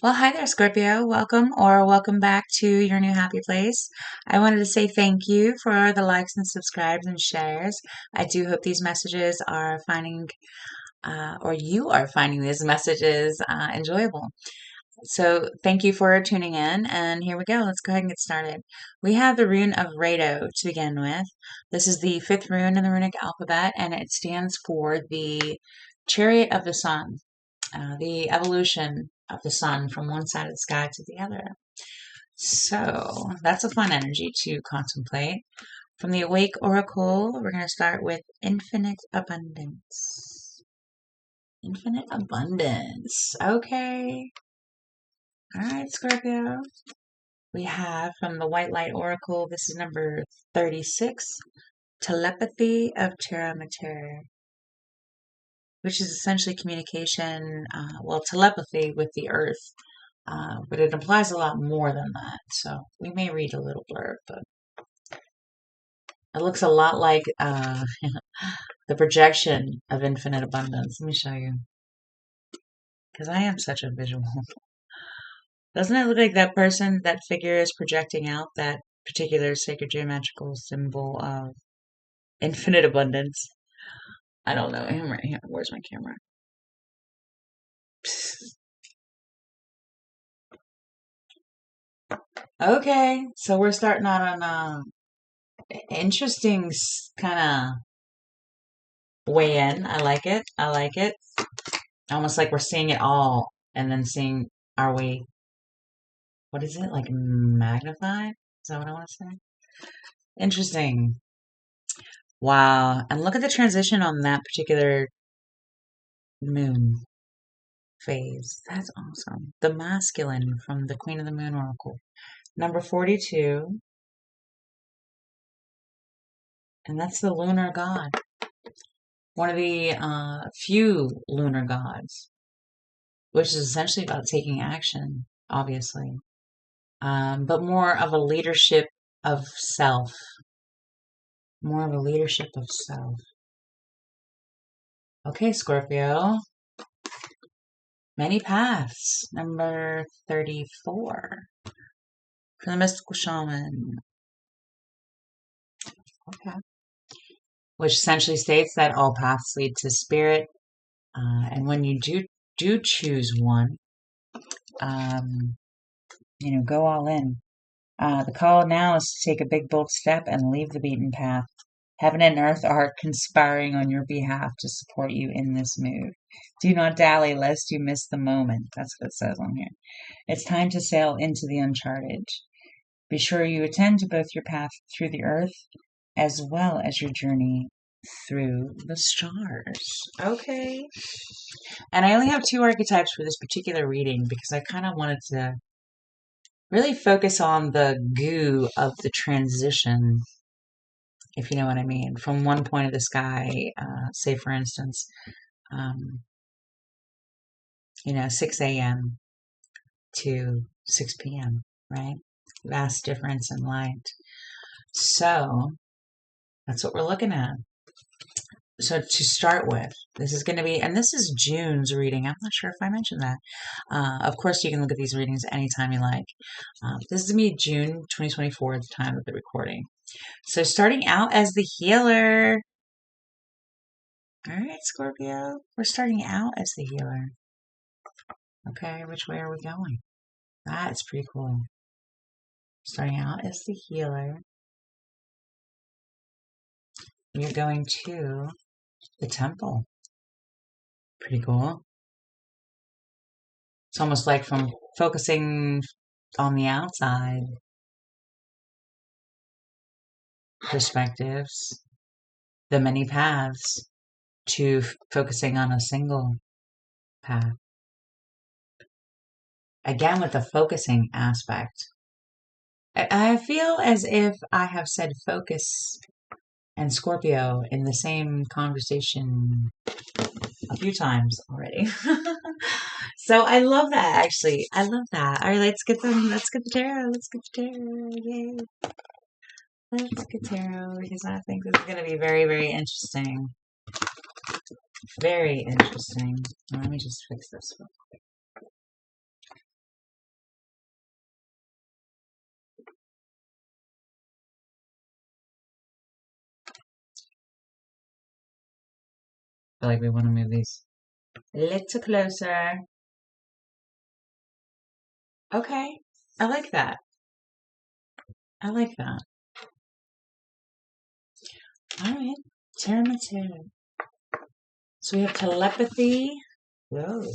Well, hi there, Scorpio. Welcome back to your new happy place. I wanted to say thank you for the likes and subscribes and shares. I do hope these messages are or you are finding these messages enjoyable. So, thank you for tuning in. And here we go. Let's go ahead and get started. We have the rune of Rado to begin with. This is the fifth rune in the runic alphabet, and it stands for the chariot of the sun, the evolution of the sun from one side of the sky to the other. So that's a fun energy to contemplate. From the Awake Oracle, we're going to start with infinite abundance. Infinite abundance. Okay. All right, Scorpio. We have from the White Light Oracle, this is number 36, telepathy of Terra Mater, which is essentially communication, telepathy with the earth. But it implies a lot more than that. So we may read a little blurb, but it looks a lot like the projection of infinite abundance. Let me show you. Because I am such a visual. Doesn't it look like that person, that figure is projecting out that particular sacred geometrical symbol of infinite abundance? I don't know. Him right here. Where's my camera? Okay, so we're starting out on interesting kind of way in. I like it. I like it. Almost like we're seeing it all and then seeing our way. What is it? Like magnified? Is that what I want to say? Interesting. Wow. And look at the transition on that particular moon phase. That's awesome. The masculine from the Queen of the Moon Oracle. Number 42. And that's the lunar god. One of the few lunar gods, which is essentially about taking action, obviously, but more of a leadership of self. More of a leadership of self. Okay, Scorpio. Many paths. Number 34. From the mystical shaman. Okay. Which essentially states that all paths lead to spirit. And when you do choose one, um, go all in. The call now is to take a big bold step and leave the beaten path. Heaven and earth are conspiring on your behalf to support you in this move. Do not dally lest you miss the moment. That's what it says on here. It's time to sail into the uncharted. Be sure you attend to both your path through the earth as well as your journey through the stars. Okay. And I only have two archetypes for this particular reading because I kind of wanted to really focus on the goo of the transition, if you know what I mean, from one point of the sky, say for instance, um, 6 a.m. to 6 p.m., right? Vast difference in light. So that's what we're looking at. So to start with, this is going to be, and this is June's reading. I'm not sure if I mentioned that. Of course, you can look at these readings anytime you like. This is going to be June 2024 at the time of the recording. So starting out as the healer. All right, Scorpio. We're starting out as the healer. Okay, which way are we going? That's pretty cool. Starting out as the healer. You're going to the temple. Pretty cool. It's almost like from focusing on the outside perspectives, the many paths, to focusing on a single path. Again, with the focusing aspect. I feel as if I have said focus and Scorpio in the same conversation a few times already. So I love that, actually. I love that. All right, let's get the tarot. Let's get the tarot. Yay. Let's get tarot because I think this is going to be very, very interesting. Very interesting. Let me just fix this. feel like we want to move these a little closer. Okay. I like that. I like that. All right. Tiramisu. So we have telepathy. Whoa.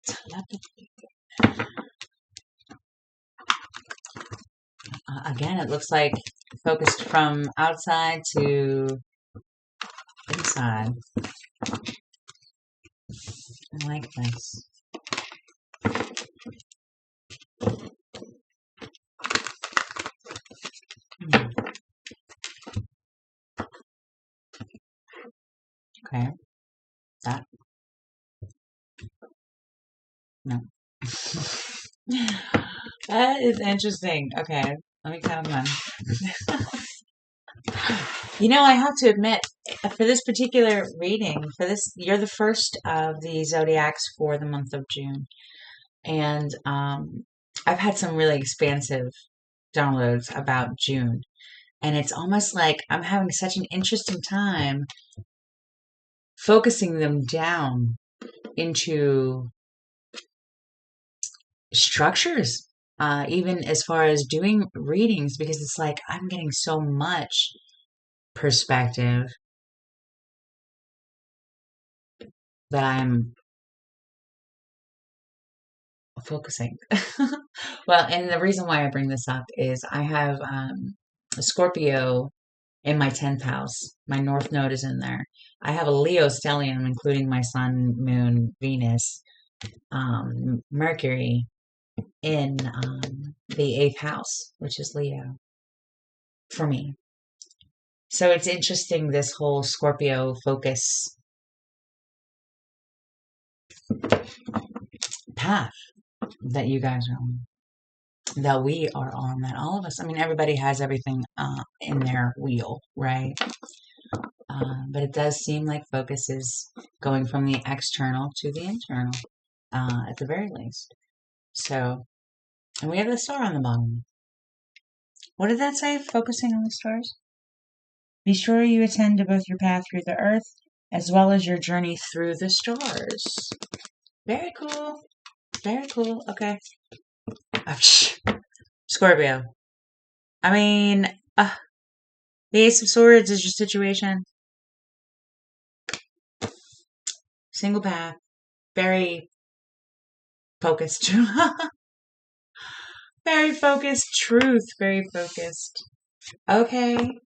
Telepathy. Again, it looks like focused from outside to inside. I like this. Okay. That. No. That is interesting. Okay. Let me count them. I have to admit, for this particular reading, you're the first of the zodiacs for the month of June. And I've had some really expansive downloads about June. And it's almost like I'm having such an interesting time focusing them down into structures, even as far as doing readings, because it's like I'm getting so much perspective that I'm focusing. Well, and the reason why I bring this up is I have a Scorpio in my 10th house. My North Node is in there. I have a Leo stellium, including my Sun, Moon, Venus, Mercury in the 8th house, which is Leo for me. So it's interesting, this whole Scorpio focus path that you guys are on, that we are on, that all of us, I mean, everybody has everything in their wheel, right? But it does seem like focus is going from the external to the internal, at the very least. So, and we have the star on the bottom. What did that say? Focusing on the stars? Be sure you attend to both your path through the earth as well as your journey through the stars. Very cool. Very cool. Okay. Scorpio. I mean, the Ace of Swords is your situation. Single path. Very focused. Very focused. Truth. Very focused. Okay.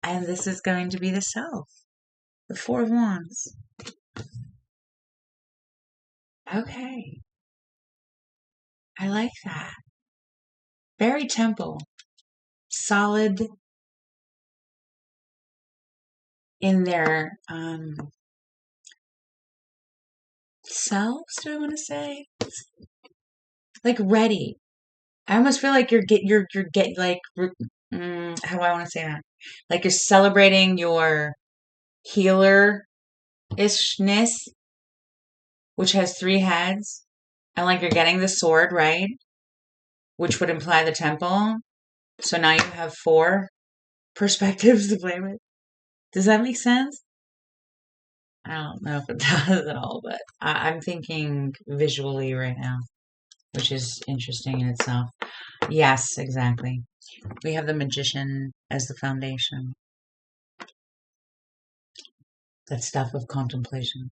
And this is going to be the self. The Four of Wands. Okay. I like that. Very temple. Solid in their selves, do I want to say? Like ready. I almost feel like you're like how do I want to say that? Like you're celebrating your healer ishness, which has 3 heads, and like you're getting the sword, right? Which would imply the temple. So now you have 4 perspectives to play with. Does that make sense? I don't know if it does at all, but I'm thinking visually right now, which is interesting in itself. Yes, exactly. We have the Magician as the foundation. That stuff of contemplation.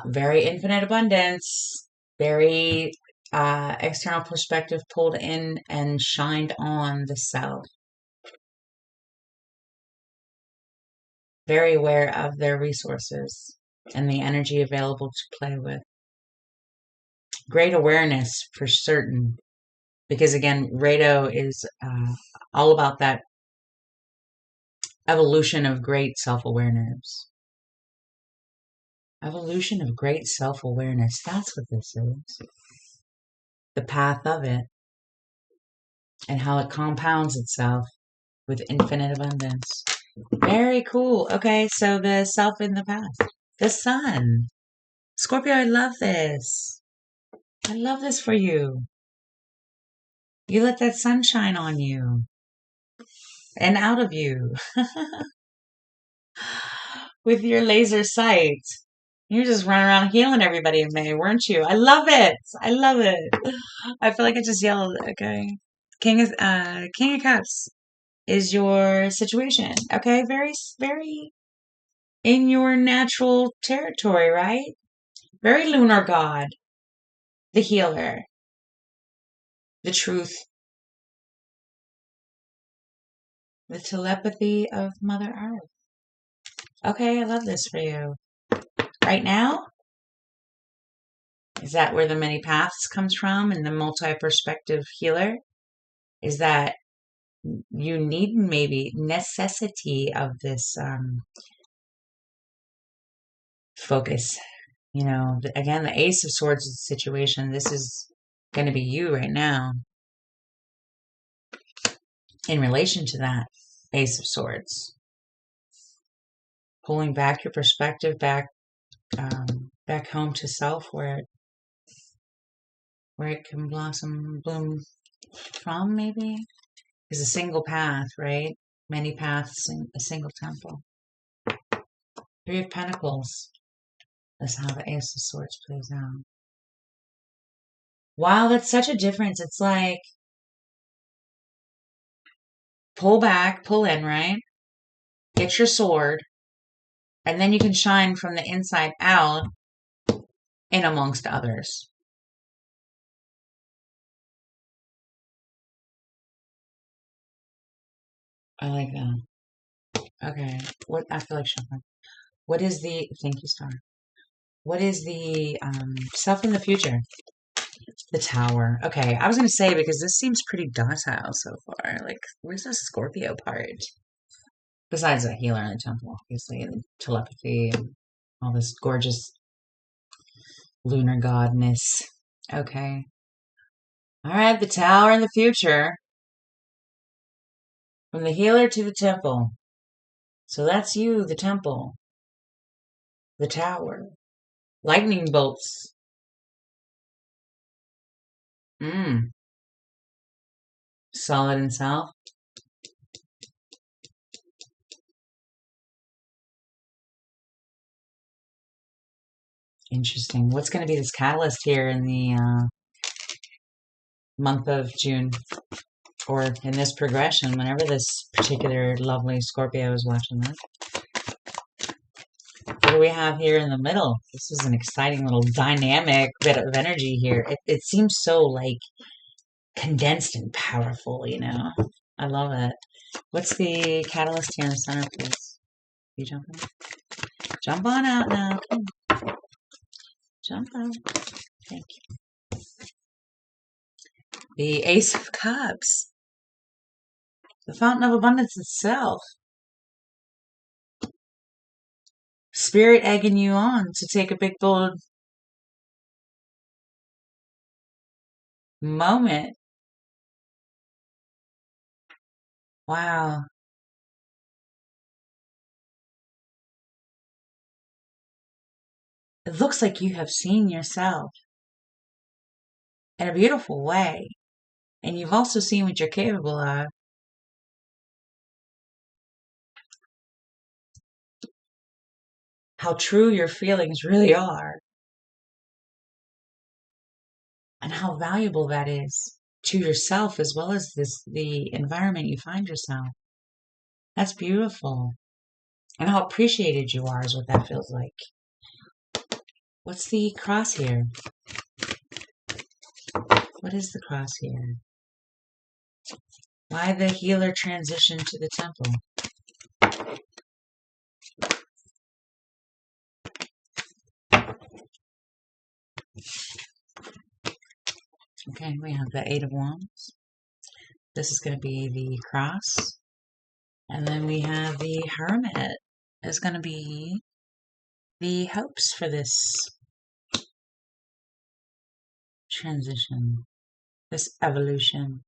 Very infinite abundance. Very external perspective pulled in and shined on the self. Very aware of their resources and the energy available to play with. Great awareness for certain. Because again, Rado is all about that evolution of great self-awareness. Evolution of great self-awareness. That's what this is. The path of it. And how it compounds itself with infinite abundance. Very cool. Okay, so the self in the past. The sun. Scorpio, I love this. I love this for you. You let that sun shine on you. And out of you. with your laser sight. You're just running around healing everybody in May, weren't you? I love it. I love it. I feel like I just yelled. Okay, King of Cups is your situation. Okay, very very in your natural territory, right? Very lunar god, the healer, the truth, the telepathy of Mother Earth. Okay, I love this for you. Right now, is that where the many paths comes from and the multi-perspective healer? Is that you need maybe necessity of this focus? You know, again, the Ace of Swords situation. This is going to be you right now in relation to that Ace of Swords. Pulling back your perspective back home to self, where it can bloom from, maybe is a single path, right? Many paths in a single temple. Three of Pentacles is how the Ace of Swords plays out. Wow, that's such a difference. It's like pull back, pull in, right? Get your sword, and then you can shine from the inside out in amongst others. I like that. Okay. What I feel like shuffling. What is the thank you, Star? What is the stuff in the future? The Tower. Okay, I was gonna say because this seems pretty docile so far. Like, where's the Scorpio part? Besides the healer in the temple, obviously, and telepathy and all this gorgeous lunar godness. Okay. All right, the Tower in the future. From the healer to the temple. So that's you, the temple. The Tower. Lightning bolts. Mmm. Solid in self. Interesting. What's going to be this catalyst here in the month of June? Or in this progression, whenever this particular lovely Scorpio is watching this? What do we have here in the middle? This is an exciting little dynamic bit of energy here. It seems so like condensed and powerful, you know. I love it. What's the catalyst here in the center, please? You jump in? Jump on out now. Come. Jump out. Thank you. The Ace of Cups. The Fountain of Abundance itself. Spirit egging you on to take a big, bold moment. Wow. It looks like you have seen yourself in a beautiful way. And you've also seen what you're capable of. How true your feelings really are. And how valuable that is to yourself as well as the environment you find yourself. That's beautiful. And how appreciated you are is what that feels like. What's the cross here? What is the cross here? Why the healer transition to the temple? Okay, we have the Eight of Wands. This is going to be the cross. And then we have the Hermit. Is going to be the hopes for this transition, this evolution.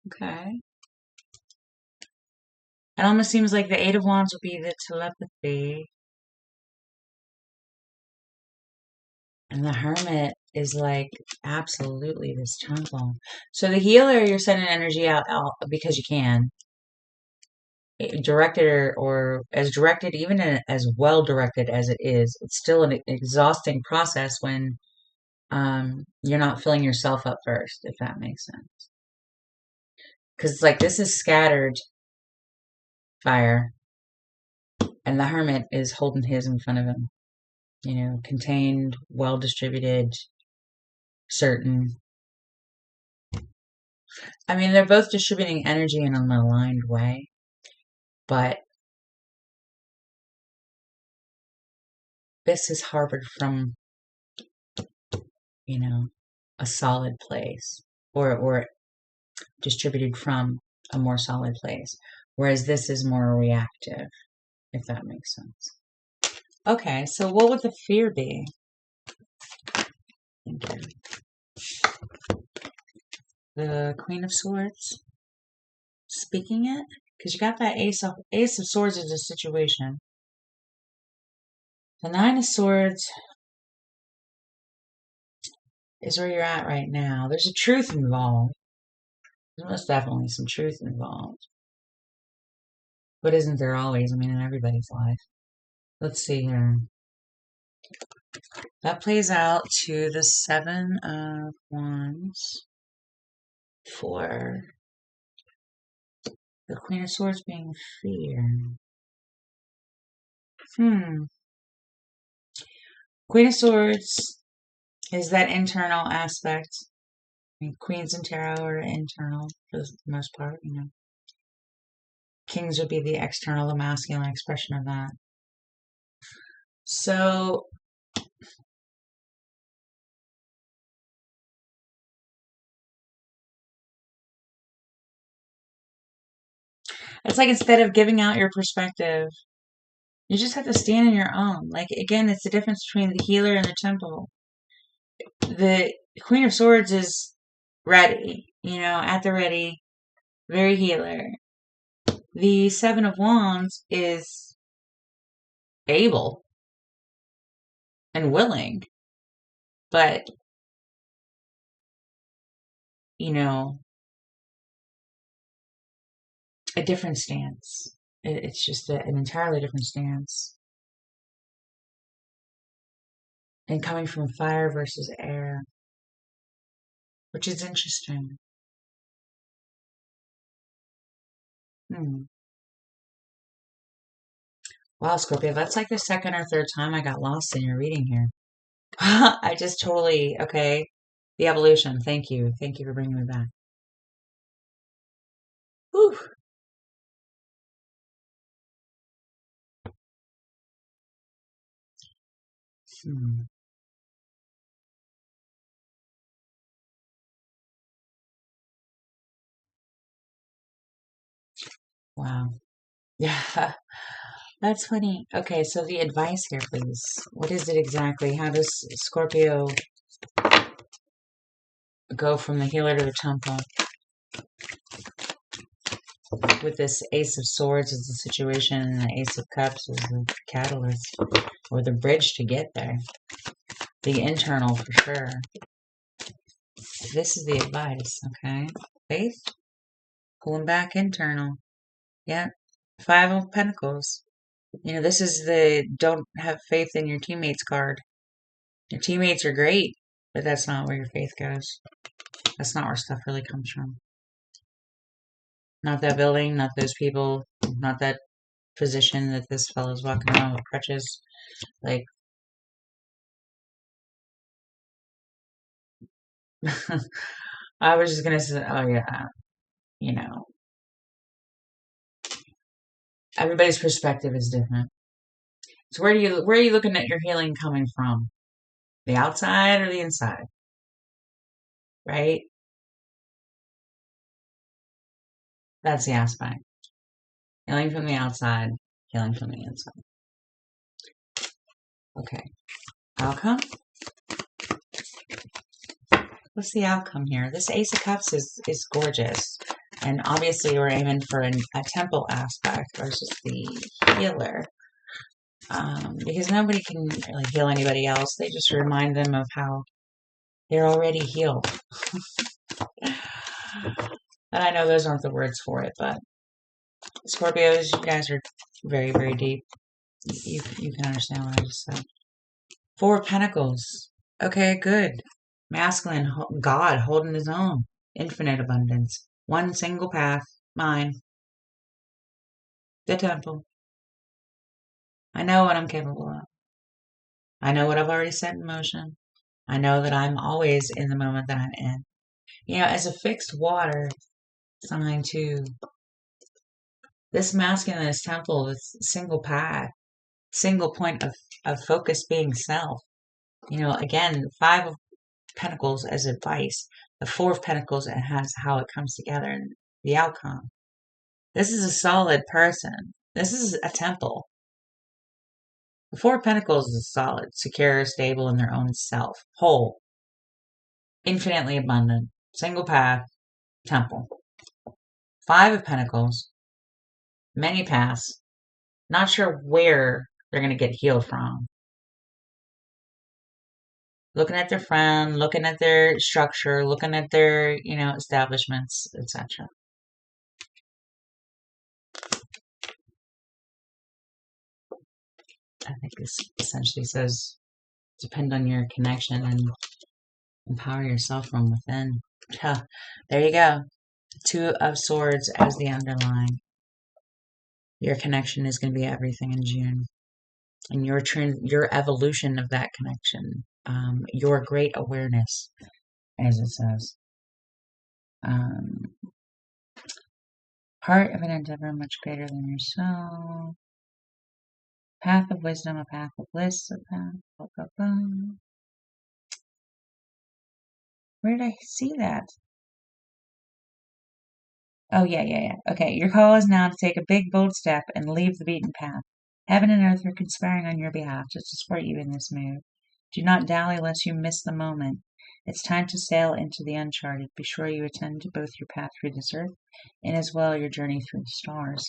Okay. It almost seems like the Eight of Wands will be the telepathy. And the Hermit is like absolutely this temple. So the healer, you're sending energy out because you can. directed or as directed, even as well directed as it is, it's still an exhausting process when you're not filling yourself up first, if that makes sense. Because it's like this is scattered fire, and the hermit is holding his in front of him. Contained, well distributed, certain. I mean, they're both distributing energy in an aligned way, but this is harbored from, a solid place, or distributed from a more solid place, whereas this is more reactive, if that makes sense. Okay, so what would the fear be? The Queen of Swords speaking it, because you got that Ace of Swords is a situation. The Nine of Swords is where you're at right now. There's a truth involved. There's most definitely some truth involved. But isn't there always? I mean, in everybody's life. Let's see here. That plays out to the Seven of Wands for the Queen of Swords being fear. Queen of Swords is that internal aspect. I mean, Queens in tarot are internal for the most part, Kings would be the external, the masculine expression of that. So it's like instead of giving out your perspective, you just have to stand in your own. Like, again, it's the difference between the healer and the temple. The Queen of Swords is ready, at the ready, very healer. The Seven of Wands is able and willing, but, a different stance. It's just an entirely different stance. And coming from fire versus air, which is interesting. Wow, Scorpio, that's like the second or third time I got lost in your reading here. I just totally, okay. The evolution. Thank you. Thank you for bringing me back. Whew. Wow. Yeah. That's funny. Okay, so the advice here, please. What is it exactly? How does Scorpio go from the healer to the temple? With this Ace of Swords as the situation, and the Ace of Cups as the catalyst, or the bridge to get there. The internal, for sure. This is the advice, okay? Faith, pulling back internal. Yeah. Five of Pentacles. This is the don't have faith in your teammates card. Your teammates are great, but that's not where your faith goes. That's not where stuff really comes from. Not that building, not those people, not that position that this fellow's walking around with crutches. Like, I was just gonna say, oh yeah, everybody's perspective is different. So where are you looking at your healing coming from? The outside or the inside? Right? That's the aspect. Healing from the outside, healing from the inside. Okay. Outcome? What's the outcome here? This Ace of Cups is gorgeous. And obviously we're aiming for a temple aspect versus the healer. Because nobody can really heal anybody else. They just remind them of how they're already healed. And I know those aren't the words for it, but Scorpios, you guys are very, very deep. You can understand what I just said. Four of Pentacles. Okay, good. Masculine, God holding his own. Infinite abundance. One single path. Mine. The temple. I know what I'm capable of. I know what I've already set in motion. I know that I'm always in the moment that I'm in. You know, as a fixed water sign too, this masculine, this temple, this single path, single point of focus being self. You know, again, Five of Pentacles as advice. The Four of Pentacles, it has how it comes together and the outcome. This is a solid person. This is a temple. The Four of Pentacles is solid, secure, stable in their own self, whole, infinitely abundant, single path, temple. Five of Pentacles, many paths, not sure where they're going to get healed from. Looking at their friend, looking at their structure, looking at their, establishments, etc. I think this essentially says depend on your connection and empower yourself from within. There you go. Two of Swords as the underline. Your connection is going to be everything in June. And your evolution of that connection. Your great awareness, as it says. Part of an endeavor much greater than yourself. Path of wisdom, a path of bliss, a path. Blah, blah, blah. Where did I see that? Oh, yeah. Okay, your call is now to take a big, bold step and leave the beaten path. Heaven and earth are conspiring on your behalf to support you in this move. Do not dally lest you miss the moment. It's time to sail into the uncharted. Be sure you attend to both your path through this earth and as well your journey through the stars.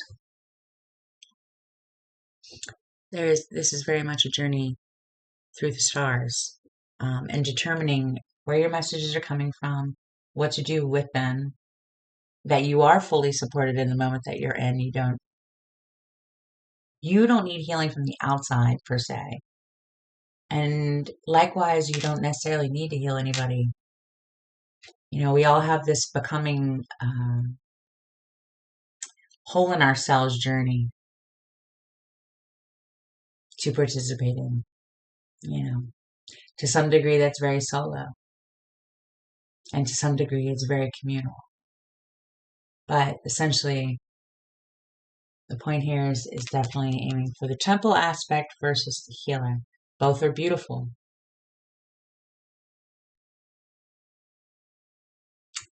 This is very much a journey through the stars, and determining where your messages are coming from, what to do with them, that you are fully supported in the moment that you're in. You don't need healing from the outside per se. And likewise, you don't necessarily need to heal anybody. We all have this becoming whole in ourselves journey to participate in. To some degree, that's very solo. And to some degree, it's very communal. But essentially, the point here is definitely aiming for the temple aspect versus the healer. Both are beautiful.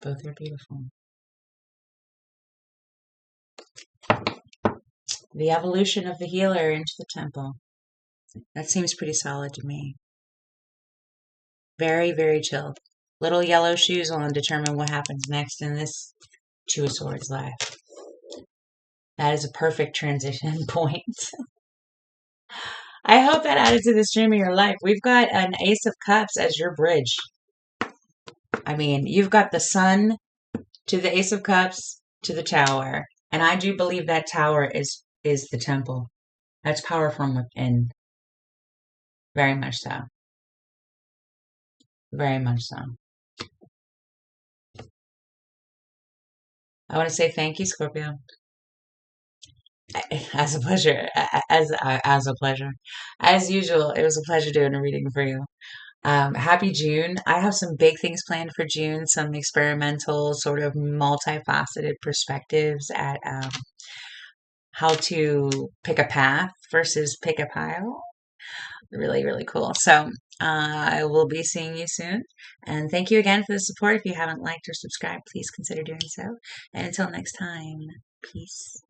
Both are beautiful. The evolution of the healer into the temple. That seems pretty solid to me. Very, very chilled. Little yellow shoes on, determine what happens next in this Two of Swords life. That is a perfect transition point. I hope that added to the stream of your life. We've got an Ace of Cups as your bridge. I mean, you've got the Sun to the Ace of Cups to the Tower. And I do believe that Tower is the temple. That's power from within. Very much so. Very much so. I want to say thank you, Scorpio. As a pleasure. As a pleasure. As usual, it was a pleasure doing a reading for you. Happy June. I have some big things planned for June, some experimental, sort of multifaceted perspectives at how to pick a path versus pick a pile. Really, really cool. So I will be seeing you soon. And thank you again for the support. If you haven't liked or subscribed, please consider doing so. And until next time, peace.